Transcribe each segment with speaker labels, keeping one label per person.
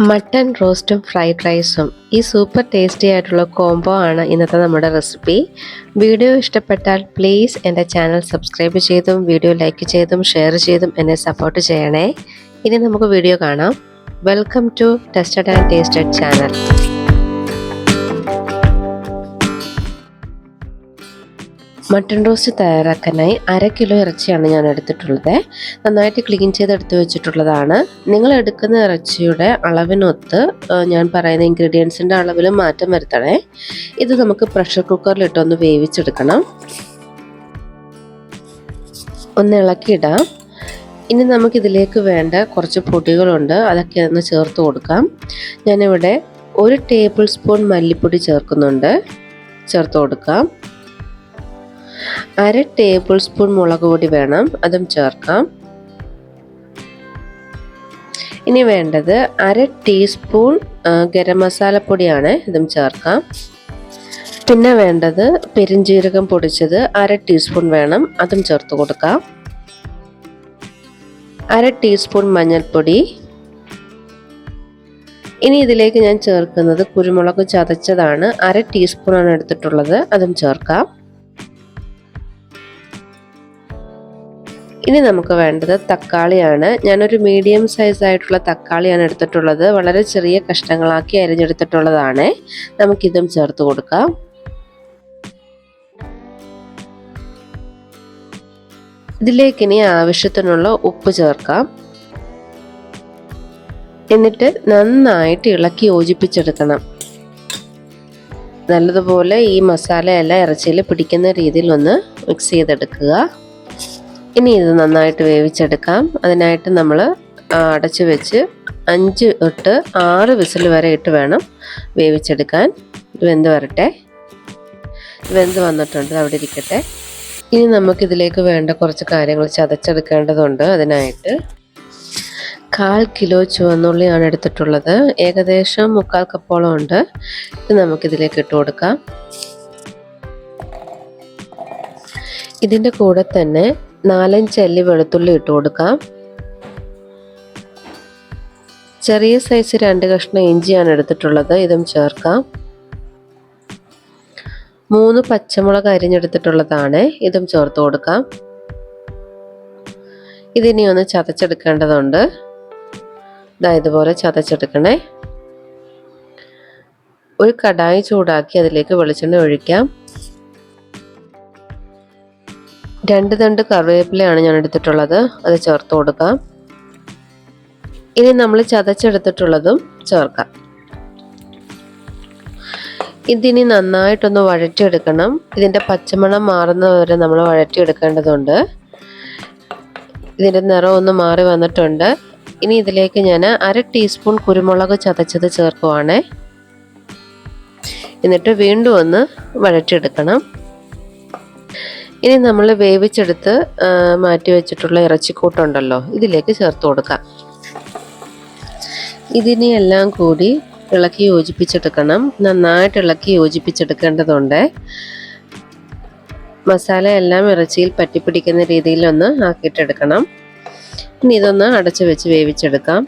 Speaker 1: Mutton റോസ്റ്റും fried റൈസും ഈ super tasty ആയിട്ടുള്ള കോംബോ ആണ് ഇന്നത്തെ നമ്മുടെ റെസിപ്പി. വീഡിയോ ഇഷ്ടപ്പെട്ടാൽ പ്ലീസ് എൻ്റെ ചാനൽ സബ്സ്ക്രൈബ് ചെയ്തും വീഡിയോ ലൈക്ക് ചെയ്തും ഷെയർ ചെയ്തും എന്നെ സപ്പോർട്ട് ചെയ്യണേ. ഇനി നമുക്ക് വീഡിയോ കാണാം. Welcome to tested and tasted channel. Mutton roast തയ്യാറാക്കാനായി 1/2 കിലോ ഇറച്ചിയാണ് ഞാൻ എടുത്തിട്ടുള്ളത്. നന്നായിട്ട് ക്ലീൻ ചെയ്തെടുത്ത് വെച്ചിട്ടുള്ളതാണ്. നിങ്ങൾ എടുക്കുന്ന ഇറച്ചിയുടെ അളവിനൊത്ത് ഞാൻ പറയുന്ന ഇൻഗ്രീഡിയൻസിൻ്റെ അളവിൽ മാറ്റം വരുത്തണേ. ഇത് നമുക്ക് പ്രഷർ കുക്കറിലിട്ടൊന്ന് വേവിച്ചെടുക്കണം. ഒന്ന് ഇളക്കിയിടാം. ഇനി നമുക്കിതിലേക്ക് വേണ്ട കുറച്ച് പൊടികളുണ്ട്, അതൊക്കെ ഒന്ന് ചേർത്ത് കൊടുക്കാം. ഞാനിവിടെ 1 ടേബിൾ സ്പൂൺ മല്ലിപ്പൊടി ചേർത്ത് കൊടുക്കാം. 1/2 ടേബിൾ സ്പൂൺ മുളക് പൊടി വേണം, അതും ചേർക്കാം. ഇനി വേണ്ടത് 1/2 ടീസ്പൂൺ ഗരം മസാലപ്പൊടിയാണ്, ഇതും ചേർക്കാം. പിന്നെ വേണ്ടത് പെരിഞ്ജീരകം പൊടിച്ചത് 1/2 ടീസ്പൂൺ വേണം, അതും ചേർത്ത് കൊടുക്കാം. 1/2 ടീസ്പൂൺ മഞ്ഞൾപ്പൊടി. ഇനി ഇതിലേക്ക് ഞാൻ ചേർക്കുന്നത് കുരുമുളക് ചതച്ചതാണ്, 1/2 ടീസ്പൂണാണ് എടുത്തിട്ടുള്ളത്, അതും ചേർക്കാം. ഇനി നമുക്ക് വേണ്ടത് തക്കാളിയാണ്. ഞാനൊരു മീഡിയം സൈസ് ആയിട്ടുള്ള തക്കാളിയാണ് എടുത്തിട്ടുള്ളത്. വളരെ ചെറിയ കഷ്ണങ്ങളാക്കി അരിഞ്ഞെടുത്തിട്ടുള്ളതാണ്. നമുക്കിതും ചേർത്ത് കൊടുക്കാം. ഇതിലേക്ക് ഇനി ആവശ്യത്തിനുള്ള ഉപ്പ് ചേർക്കാം. എന്നിട്ട് നന്നായിട്ട് ഇളക്കി യോജിപ്പിച്ചെടുക്കണം. നല്ലതുപോലെ ഈ മസാലയെല്ലാം ഇറച്ചിയിൽ പിടിക്കുന്ന രീതിയിൽ ഒന്ന് മിക്സ് ചെയ്തെടുക്കുക. ഇനി ഇത് നന്നായിട്ട് വേവിച്ചെടുക്കാം. അതിനായിട്ട് നമ്മൾ അടച്ചു വെച്ച് 5 തൊട്ട് 6 വിസിൽ വരെ ഇട്ട് വേണം വേവിച്ചെടുക്കാൻ. ഇത് വെന്ത് വരട്ടെ. വെന്ത് വന്നിട്ടുണ്ട്, അവിടെ ഇരിക്കട്ടെ. ഇനി നമുക്കിതിലേക്ക് വേണ്ട കുറച്ച് കാര്യങ്ങൾ ചതച്ചെടുക്കേണ്ടതുണ്ട്. അതിനായിട്ട് 1/4 കിലോ ചുവന്നുള്ളിയാണ് എടുത്തിട്ടുള്ളത്. ഏകദേശം 3/4 കപ്പോളം ഉണ്ട്. ഇത് നമുക്കിതിലേക്ക് ഇട്ട് കൊടുക്കാം. ഇതിൻ്റെ കൂടെ തന്നെ 4-5 അല്ലി വെളുത്തുള്ളി ഇട്ട് കൊടുക്കാം. ചെറിയ സൈസ് 2 കഷ്ണം ഇഞ്ചിയാണ് എടുത്തിട്ടുള്ളത്, ഇതും ചേർക്കാം. 3 പച്ചമുളക് അരിഞ്ഞെടുത്തിട്ടുള്ളതാണ്, ഇതും ചേർത്ത് കൊടുക്കാം. ഇതിനി ഒന്ന് ചതച്ചെടുക്കേണ്ടതുണ്ട്. ഇതുപോലെ ചതച്ചെടുക്കണേ. ഒരു കടായി ചൂടാക്കി അതിലേക്ക് വെളിച്ചെണ്ണ ഒഴിക്കാം. 2 തണ്ട് കറിവേപ്പിലയാണ് ഞാൻ എടുത്തിട്ടുള്ളത്, അത് ചേർത്ത് കൊടുക്കാം. ഇനി നമ്മൾ ചതച്ചെടുത്തിട്ടുള്ളതും ചേർക്കാം. ഇതിനി നന്നായിട്ടൊന്ന് വഴറ്റിയെടുക്കണം. ഇതിൻ്റെ പച്ചമണം മാറുന്നവരെ നമ്മൾ വഴറ്റിയെടുക്കേണ്ടതുണ്ട്. ഇതിൻ്റെ നിറം ഒന്ന് മാറി വന്നിട്ടുണ്ട്. ഇനി ഇതിലേക്ക് ഞാൻ 1/2 ടീസ്പൂൺ കുരുമുളക് ചതച്ചത് ചേർക്കുവാണ്. എന്നിട്ട് വീണ്ടും ഒന്ന് വഴറ്റിയെടുക്കണം. ഇനി നമ്മൾ വേവിച്ചെടുത്ത് മാറ്റി വെച്ചിട്ടുള്ള ഇറച്ചിക്കൂട്ടുണ്ടല്ലോ, ഇതിലേക്ക് ചേർത്ത് കൊടുക്കാം. ഇതിനെ എല്ലാം കൂടി ഇളക്കി യോജിപ്പിച്ചെടുക്കണം. നന്നായിട്ട് ഇളക്കി യോജിപ്പിച്ചെടുക്കേണ്ടതുണ്ട്. മസാല എല്ലാം ഇറച്ചിയിൽ പറ്റിപ്പിടിക്കുന്ന രീതിയിലൊന്ന് ആക്കിയിട്ടെടുക്കണം. ഇനി ഇതൊന്ന് അടച്ചു വെച്ച് വേവിച്ചെടുക്കാം.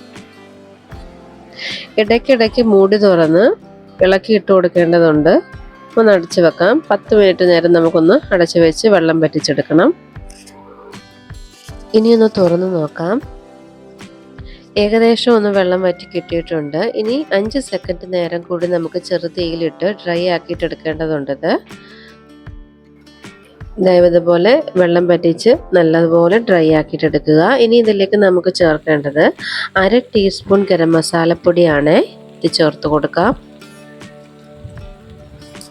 Speaker 1: ഇടയ്ക്കിടയ്ക്ക് മൂടി തുറന്ന് ഇളക്കി ഇട്ട് കൊടുക്കേണ്ടതുണ്ട്. ഒന്ന് അടച്ചു വെക്കാം. 10 മിനിറ്റ് നേരം നമുക്കൊന്ന് അടച്ചു വെച്ച് വെള്ളം വറ്റിച്ചെടുക്കണം. ഇനിയൊന്ന് തുറന്ന് നോക്കാം. ഏകദേശം ഒന്ന് വെള്ളം വറ്റി കിട്ടിയിട്ടുണ്ട്. ഇനി 5 സെക്കൻഡ് നേരം കൂടി നമുക്ക് ചെറുതീയിലിട്ട് ഡ്രൈ ആക്കിയിട്ടെടുക്കേണ്ടതുണ്ട്. ഇതുപോലെ വെള്ളം വറ്റിച്ച് നല്ലതുപോലെ ഡ്രൈ ആക്കിയിട്ടെടുക്കുക. ഇനി ഇതിലേക്ക് നമുക്ക് ചേർക്കേണ്ടത് 1/2 ടീസ്പൂൺ ഗരം മസാലപ്പൊടിയാണ്, ഇത് ചേർത്ത് കൊടുക്കാം.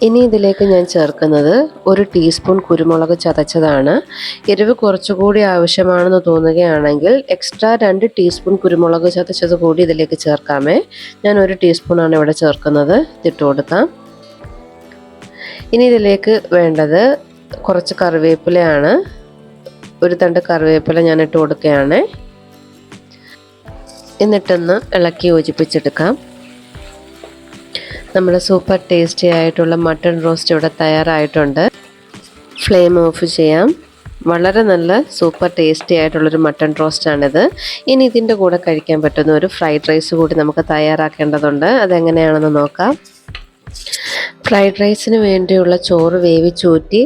Speaker 1: ഇനി ഇതിലേക്ക് ഞാൻ ചേർക്കുന്നത് 1 ടീസ്പൂൺ കുരുമുളക് ചതച്ചതാണ്. എരിവ് കുറച്ചുകൂടി ആവശ്യമാണെന്ന് തോന്നുകയാണെങ്കിൽ എക്സ്ട്രാ 2 ടീസ്പൂൺ കുരുമുളക് ചതച്ചത് കൂടി ഇതിലേക്ക് ചേർക്കാമേ. ഞാൻ 1 ടീസ്പൂണാണ് ഇവിടെ ചേർക്കുന്നത്, ഇതിട്ട് കൊടുക്കാം. ഇനി ഇതിലേക്ക് വേണ്ടത് കുറച്ച് കറിവേപ്പിലയാണ്. 1 തണ്ട് കറിവേപ്പില ഞാൻ ഇട്ട് കൊടുക്കുകയാണ്. എന്നിട്ടൊന്ന് ഇളക്കി യോജിപ്പിച്ചെടുക്കാം. നമ്മുടെ സൂപ്പർ ടേസ്റ്റി ആയിട്ടുള്ള മട്ടൺ റോസ്റ്റ് ഇവിടെ തയ്യാറായിട്ടുണ്ട്. ഫ്ലെയിം ഓഫ് ചെയ്യാം. വളരെ നല്ല സൂപ്പർ ടേസ്റ്റി ആയിട്ടുള്ളൊരു മട്ടൺ റോസ്റ്റാണിത്. ഇനി ഇതിൻ്റെ കൂടെ കഴിക്കാൻ പറ്റുന്ന ഒരു ഫ്രൈഡ് റൈസ് കൂടി നമുക്ക് തയ്യാറാക്കേണ്ടതുണ്ട്. അതെങ്ങനെയാണെന്ന് നോക്കാം. ഫ്രൈഡ് റൈസിന് വേണ്ടിയുള്ള ചോറ് വേവിച്ചൂറ്റി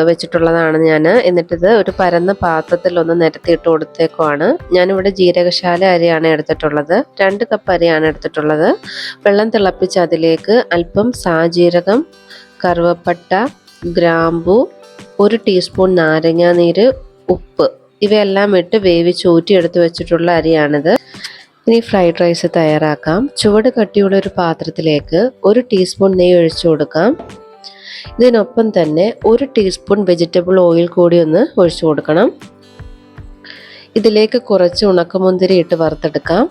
Speaker 1: വെച്ചിട്ടുള്ളതാണ് ഞാൻ. എന്നിട്ടിത് ഒരു പരന്ന പാത്രത്തിലൊന്ന് നിരത്തിയിട്ട് കൊടുത്തേക്കുവാണ്. ഞാനിവിടെ ജീരകശാല അരിയാണ് എടുത്തിട്ടുള്ളത്. 2 കപ്പ് അരിയാണ് എടുത്തിട്ടുള്ളത്. വെള്ളം തിളപ്പിച്ച് അതിലേക്ക് അല്പം സാജീരകം, കറുവപ്പട്ട, ഗ്രാമ്പു, 1 ടീസ്പൂൺ നാരങ്ങാനീര്, ഉപ്പ് ഇവയെല്ലാം ഇട്ട് വേവിച്ചൂറ്റി എടുത്ത് വെച്ചിട്ടുള്ള അരിയാണിത്. ഇനി ഫ്രൈഡ് റൈസ് തയ്യാറാക്കാം. ചുവട് കട്ടിയുള്ള ഒരു പാത്രത്തിലേക്ക് 1 ടീസ്പൂൺ നെയ്യ് ഒഴിച്ചു കൊടുക്കാം. ഇതിനൊപ്പം തന്നെ 1 ടീസ്പൂൺ വെജിറ്റബിൾ ഓയിൽ കൂടി ഒന്ന് ഒഴിച്ചു കൊടുക്കണം. ഇതിലേക്ക് കുറച്ച് ഉണക്കമുന്തിരി ഇട്ട് വറുത്തെടുക്കാം.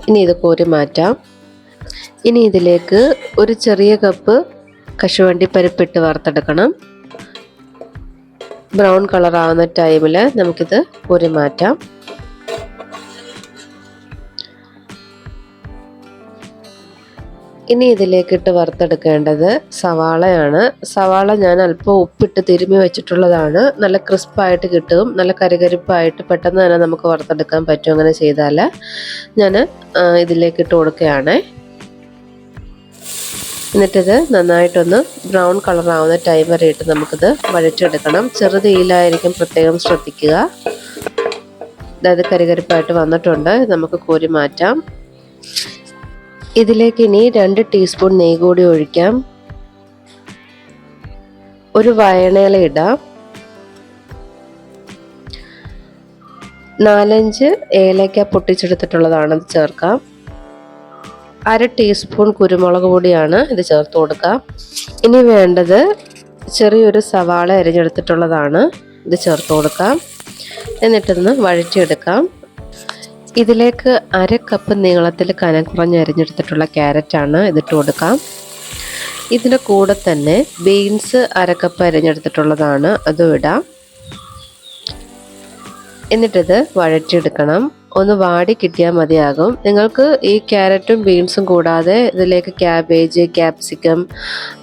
Speaker 1: ഇനി ഇത് കോരി മാറ്റാം. ഇനി ഇതിലേക്ക് ഒരു ചെറിയ കപ്പ് കശുവണ്ടി പരിപ്പിട്ട് വറുത്തെടുക്കണം. ബ്രൗൺ കളർ ആവുന്ന ടൈമിൽ നമുക്കിത് കോരി മാറ്റാം. ഇനി ഇതിലേക്കിട്ട് വറുത്തെടുക്കേണ്ടത് സവാളയാണ്. സവാള ഞാൻ അല്പം ഉപ്പിട്ട് തിരുമ്മി വെച്ചിട്ടുള്ളതാണ്. നല്ല ക്രിസ്പായിട്ട് കിട്ടും, നല്ല കരുകരിപ്പായിട്ട് പെട്ടെന്ന് തന്നെ നമുക്ക് വറുത്തെടുക്കാൻ പറ്റും. അങ്ങനെ ചെയ്താൽ ഞാൻ ഇതിലേക്കിട്ട് കൊടുക്കുകയാണ്. എന്നിട്ടിത് നന്നായിട്ടൊന്ന് ബ്രൗൺ കളർ ആവുന്ന ടൈം വരെ ഇട്ട് നമുക്കിത് വഴറ്റിയെടുക്കണം. ചെറുതീയിലായിരിക്കും, പ്രത്യേകം ശ്രദ്ധിക്കുക. അതായത് കരികരിപ്പായിട്ട് വന്നിട്ടുണ്ട്. നമുക്ക് കോരി മാറ്റാം. ഇതിലേക്ക് ഇനി 2 ടീസ്പൂൺ നെയ്യ് കൂടി ഒഴിക്കാം. ഒരു വയണയില ഇടാം. 4-5 ഏലക്ക പൊട്ടിച്ചെടുത്തിട്ടുള്ളതാണ്, അത് ചേർക്കാം. 1/2 ടീസ്പൂൺ കുരുമുളക് പൊടിയാണ് ഇത് ചേർത്ത് കൊടുക്കാം. ഇനി വേണ്ടത് ചെറിയൊരു സവാള അരിഞ്ഞെടുത്തിട്ടുള്ളതാണ്, ഇത് ചേർത്ത് കൊടുക്കാം. എന്നിട്ടൊന്ന് വഴറ്റിയെടുക്കാം. ഇതിലേക്ക് 1/2 കപ്പ് നീളത്തിൽ കനം കുറഞ്ഞ് അരിഞ്ഞെടുത്തിട്ടുള്ള ക്യാരറ്റാണ് ഇതിട്ട് കൊടുക്കാം. ഇതിൻ്റെ കൂടെ തന്നെ ബീൻസ് 1/2 കപ്പ് അരിഞ്ഞെടുത്തിട്ടുള്ളതാണ്, അതും ഇടാം. എന്നിട്ടിത് വഴറ്റിയെടുക്കണം. ഒന്ന് വാടി കിട്ടിയാൽ മതിയാകും. നിങ്ങൾക്ക് ഈ ക്യാരറ്റും ബീൻസും കൂടാതെ ഇതിലേക്ക് ക്യാബേജ്, ക്യാപ്സിക്കം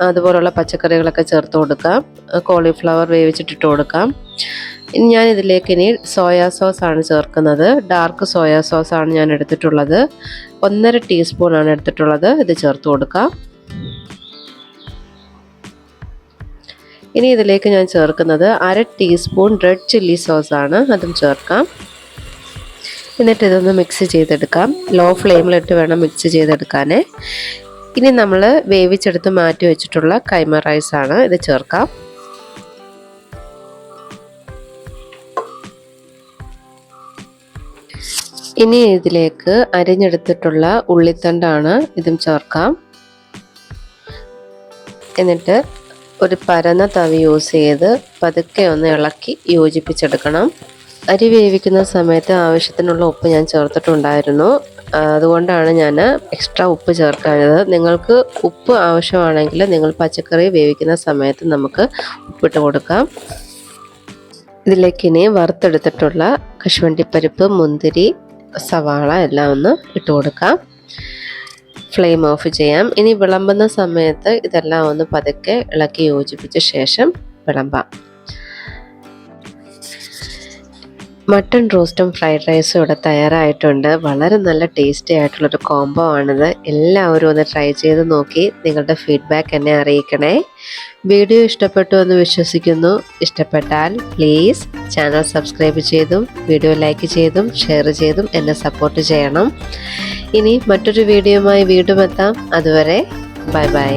Speaker 1: അതുപോലുള്ള പച്ചക്കറികളൊക്കെ ചേർത്ത് കൊടുക്കാം. കോളിഫ്ലവർ വേവിച്ചിട്ടിട്ട് കൊടുക്കാം. ഞാൻ ഇതിലേക്ക് ഇനി സോയാ സോസാണ് ചേർക്കുന്നത്. ഡാർക്ക് സോയാ സോസാണ് ഞാൻ എടുത്തിട്ടുള്ളത്. 1.5 ടീസ്പൂണാണ് എടുത്തിട്ടുള്ളത്, ഇത് ചേർത്ത് കൊടുക്കാം. ഇനി ഇതിലേക്ക് ഞാൻ ചേർക്കുന്നത് 1/2 ടീസ്പൂൺ റെഡ് ചില്ലി സോസാണ്, അതും ചേർക്കാം. എന്നിട്ട് ഇതൊന്ന് മിക്സ് ചെയ്തെടുക്കാം. ലോ ഫ്ലെയിമിലിട്ട് വേണം മിക്സ് ചെയ്തെടുക്കാൻ. ഇനി നമ്മൾ വേവിച്ചെടുത്ത് മാറ്റി വെച്ചിട്ടുള്ള കൈമ റൈസാണ്, ഇത് ചേർക്കാം. ഇനി ഇതിലേക്ക് അരിഞ്ഞെടുത്തിട്ടുള്ള ഉള്ളിത്തണ്ടാണ്, ഇതും ചേർക്കാം. എന്നിട്ട് ഒരു പരന്ന തവി യൂസ് ചെയ്ത് പതുക്കെ ഒന്ന് ഇളക്കി യോജിപ്പിച്ചെടുക്കണം. അരി വേവിക്കുന്ന സമയത്ത് ആവശ്യത്തിനുള്ള ഉപ്പ് ഞാൻ ചേർത്തിട്ടുണ്ടായിരുന്നു. അതുകൊണ്ടാണ് ഞാൻ എക്സ്ട്രാ ഉപ്പ് ചേർക്കാഞ്ഞത്. നിങ്ങൾക്ക് ഉപ്പ് ആവശ്യമാണെങ്കിൽ നിങ്ങൾ പച്ചക്കറി വേവിക്കുന്ന സമയത്ത് നമുക്ക് ഉപ്പിട്ട് കൊടുക്കാം. ഇതിലേക്ക് ഇനി വറുത്തെടുത്തിട്ടുള്ള കശുവണ്ടിപ്പരിപ്പ്, മുന്തിരി, സവാള എല്ലാം ഒന്ന് ഇട്ട് കൊടുക്കാം. ഫ്ലെയിം ഓഫ് ചെയ്യാം. ഇനി വിളമ്പുന്ന സമയത്ത് ഇതെല്ലാം ഒന്ന് പതുക്കെ ഇളക്കി യോജിപ്പിച്ച ശേഷം വിളമ്പാം. മട്ടൺ റോസ്റ്റും ഫ്രൈഡ് റൈസും ഇവിടെ തയ്യാറായിട്ടുണ്ട്. വളരെ നല്ല ടേസ്റ്റി ആയിട്ടുള്ളൊരു കോംബോ ആണിത്. എല്ലാവരും ഒന്ന് ട്രൈ ചെയ്ത് നോക്കി നിങ്ങളുടെ ഫീഡ്ബാക്ക് എന്നെ അറിയിക്കണേ. വീഡിയോ ഇഷ്ടപ്പെട്ടു എന്ന് വിശ്വസിക്കുന്നു. ഇഷ്ടപ്പെട്ടാൽ പ്ലീസ് ചാനൽ സബ്സ്ക്രൈബ് ചെയ്തും വീഡിയോ ലൈക്ക് ചെയ്തും ഷെയർ ചെയ്തും എന്നെ സപ്പോർട്ട് ചെയ്യണം. ഇനി മറ്റൊരു വീഡിയോയുമായി വീണ്ടും എത്താം. അതുവരെ ബൈ ബൈ.